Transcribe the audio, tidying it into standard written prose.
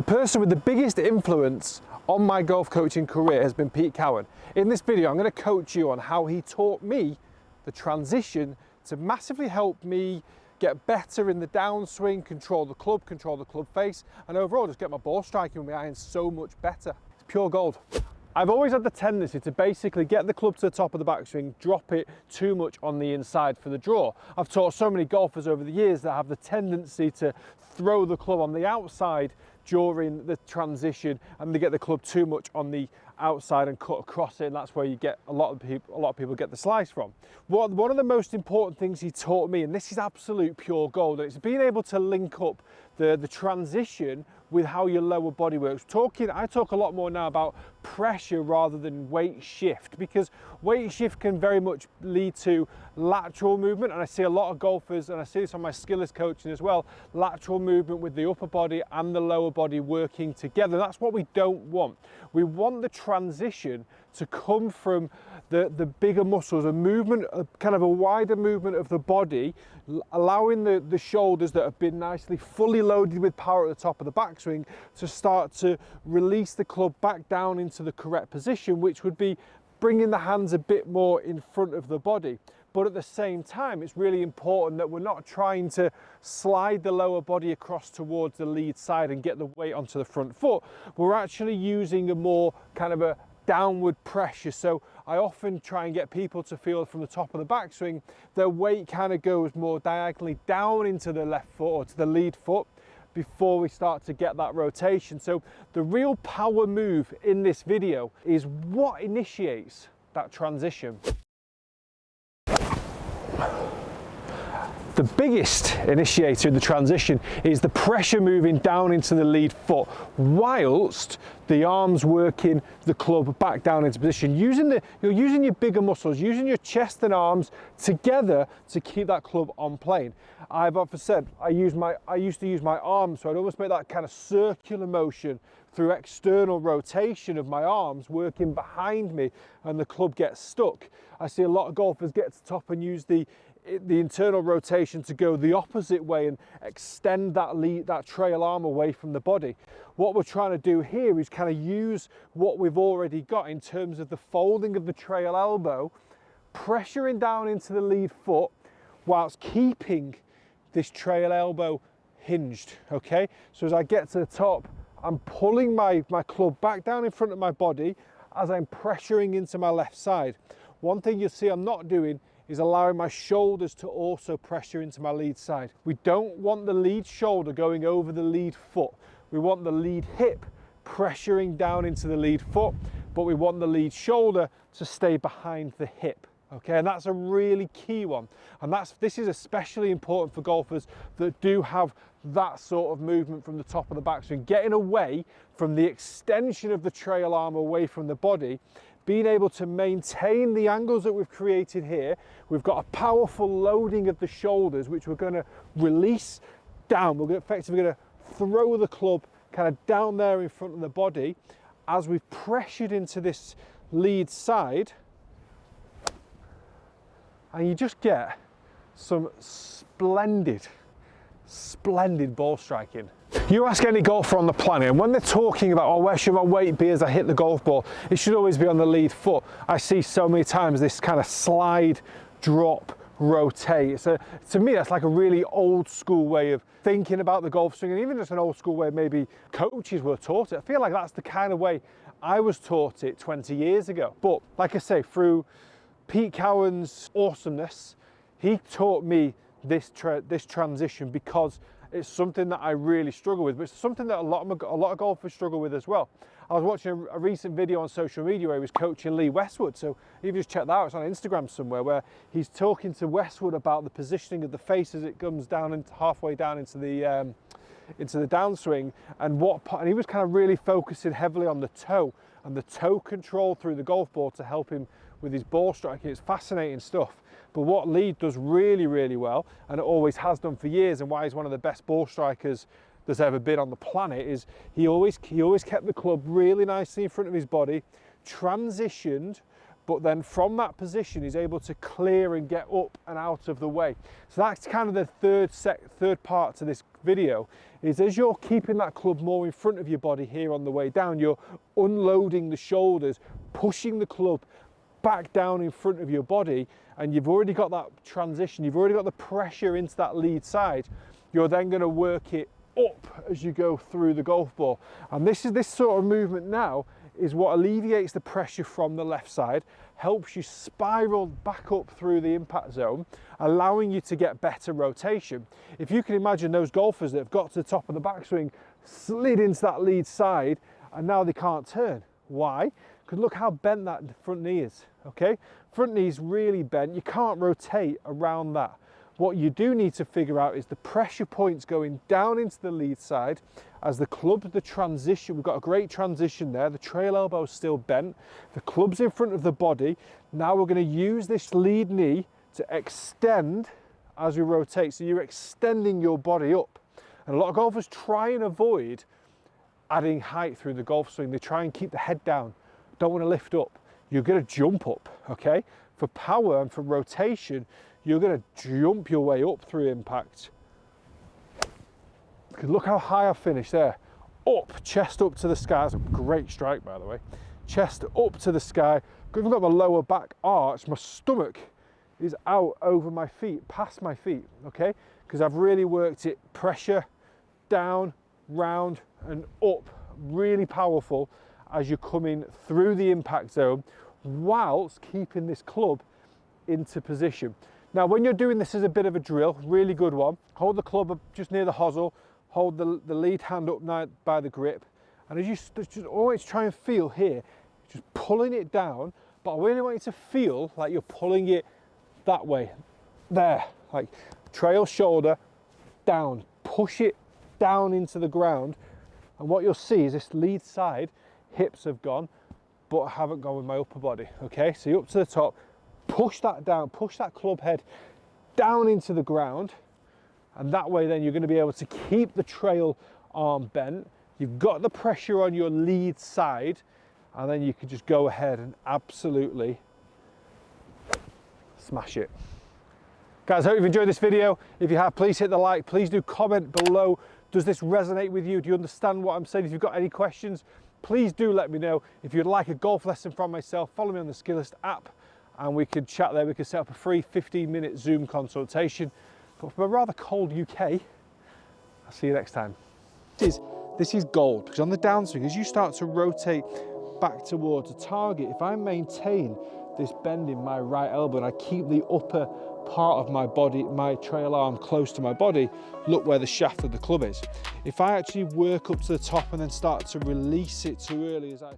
The person with the biggest influence on my golf coaching career has been Pete Cowen. In this video, I'm going to coach you on how he taught me the transition to massively help me get better in the downswing, control the club face, and overall just get my ball striking with my irons so much better. It's pure gold. I've always had the tendency to basically get the club to the top of the backswing, drop it too much on the inside for the draw. I've taught so many golfers over the years that have the tendency to throw the club on the outside during the transition, and they get the club too much on the outside and cut across it, and that's where you get a lot of people get the slice from. One of the most important things he taught me, and this is absolute pure gold, and it's being able to link up the transition with how your lower body works. I talk a lot more now about pressure rather than weight shift, because weight shift can very much lead to lateral movement, and I see a lot of golfers, and I see this on my skillers coaching as well, lateral movement with the upper body and the lower body working together. That's what we don't want. We want the transition to come from the bigger muscles, a movement, kind of a wider movement of the body, allowing the shoulders that have been nicely fully loaded with power at the top of the backswing to start to release the club back down into the correct position, which would be bringing the hands a bit more in front of the body. But at the same time, it's really important that we're not trying to slide the lower body across towards the lead side and get the weight onto the front foot. We're actually using a more kind of a downward pressure. So I often try and get people to feel from the top of the backswing, their weight kind of goes more diagonally down into the left foot or to the lead foot before we start to get that rotation. So the real power move in this video is what initiates that transition. The biggest initiator in the transition is the pressure moving down into the lead foot whilst the arms working the club back down into position. You're using your bigger muscles, using your chest and arms together to keep that club on plane. I've often said I used to use my arms, so I'd almost make that kind of circular motion through external rotation of my arms working behind me, and the club gets stuck. I see a lot of golfers get to the top and use the internal rotation to go the opposite way and extend that trail arm away from the body. What we're trying to do here is kind of use what we've already got in terms of the folding of the trail elbow, pressuring down into the lead foot whilst keeping this trail elbow hinged, okay? So as I get to the top, I'm pulling my club back down in front of my body as I'm pressuring into my left side. One thing you'll see I'm not doing is allowing my shoulders to also pressure into my lead side. We don't want the lead shoulder going over the lead foot. We want the lead hip pressuring down into the lead foot, but we want the lead shoulder to stay behind the hip. Okay, and that's a really key one. And this is especially important for golfers that do have that sort of movement from the top of the backswing, getting away from the extension of the trail arm away from the body, being able to maintain the angles that we've created here. We've got a powerful loading of the shoulders, which we're going to release down. We're effectively going to throw the club kind of down there in front of the body as we've pressured into this lead side, and you just get some splendid ball striking. You ask any golfer on the planet, and when they're talking about, oh, where should my weight be as I hit the golf ball, it should always be on the lead foot. I see so many times this kind of slide, drop, rotate. So to me, that's like a really old school way of thinking about the golf swing, and even just an old school way maybe coaches were taught it. I feel like that's the kind of way I was taught it 20 years ago. But like I say, through Pete Cowen's awesomeness, he taught me this transition because it's something that I really struggle with, but it's something that a lot of golfers struggle with as well. I was watching a recent video on social media where he was coaching Lee Westwood, so you can just check that out. It's on Instagram somewhere, where he's talking to Westwood about the positioning of the face as it comes down into halfway down into the downswing, and he was kind of really focusing heavily on the toe and the toe control through the golf ball to help him with his ball striking. It's fascinating stuff. But what Lee does really, really well, and it always has done for years, and why he's one of the best ball strikers there's ever been on the planet, is he always kept the club really nicely in front of his body, transitioned but then from that position he's able to clear and get up and out of the way. So that's kind of the third part to this video, is as you're keeping that club more in front of your body here on the way down, you're unloading the shoulders, pushing the club back down in front of your body, and you've already got that transition, you've already got the pressure into that lead side. You're then going to work it up as you go through the golf ball. And this sort of movement now is what alleviates the pressure from the left side, helps you spiral back up through the impact zone, allowing you to get better rotation. If you can imagine those golfers that have got to the top of the backswing, slid into that lead side, and now they can't turn. Why? Because look how bent that front knee is, okay? Front knee's really bent, you can't rotate around that. What you do need to figure out is the pressure points going down into the lead side as the club, the transition, we've got a great transition there, the trail elbow is still bent, the club's in front of the body. Now we're going to use this lead knee to extend as we rotate, so you're extending your body up. And a lot of golfers try and avoid adding height through the golf swing. They try and keep the head down, don't want to lift up. You're going to jump up, okay? For power and for rotation, you're going to jump your way up through impact. Look how high I finished there. Up, chest up to the sky. That's a great strike, by the way. Chest up to the sky. Because I've got my lower back arch, my stomach is out over my feet, past my feet, okay? Because I've really worked it, pressure, down, round, and up. Really powerful as you're coming through the impact zone, whilst keeping this club into position. Now, when you're doing this as a bit of a drill, really good one, hold the club up just near the hosel, hold the lead hand up now by the grip, and as you just always try and feel here, just pulling it down, but I really want you to feel like you're pulling it that way, there, like trail shoulder, down, push it down into the ground, and what you'll see is this lead side, hips have gone, but I haven't gone with my upper body, okay? So you're up to the top, push that down, push that club head down into the ground, and that way then you're going to be able to keep the trail arm bent. You've got the pressure on your lead side, and then you can just go ahead and absolutely smash it. Guys, I hope you've enjoyed this video. If you have, please hit the like, please do comment below. Does this resonate with you? Do you understand what I'm saying? If you've got any questions, please do let me know. If you'd like a golf lesson from myself, follow me on the Skillest app, and we could chat there. We could set up a free 15-minute Zoom consultation. But from a rather cold UK, I'll see you next time. This is gold, because on the downswing, as you start to rotate back towards a target, if I maintain this bend in my right elbow and I keep the upper part of my body, my trail arm close to my body, look where the shaft of the club is. If I actually work up to the top and then start to release it too early as I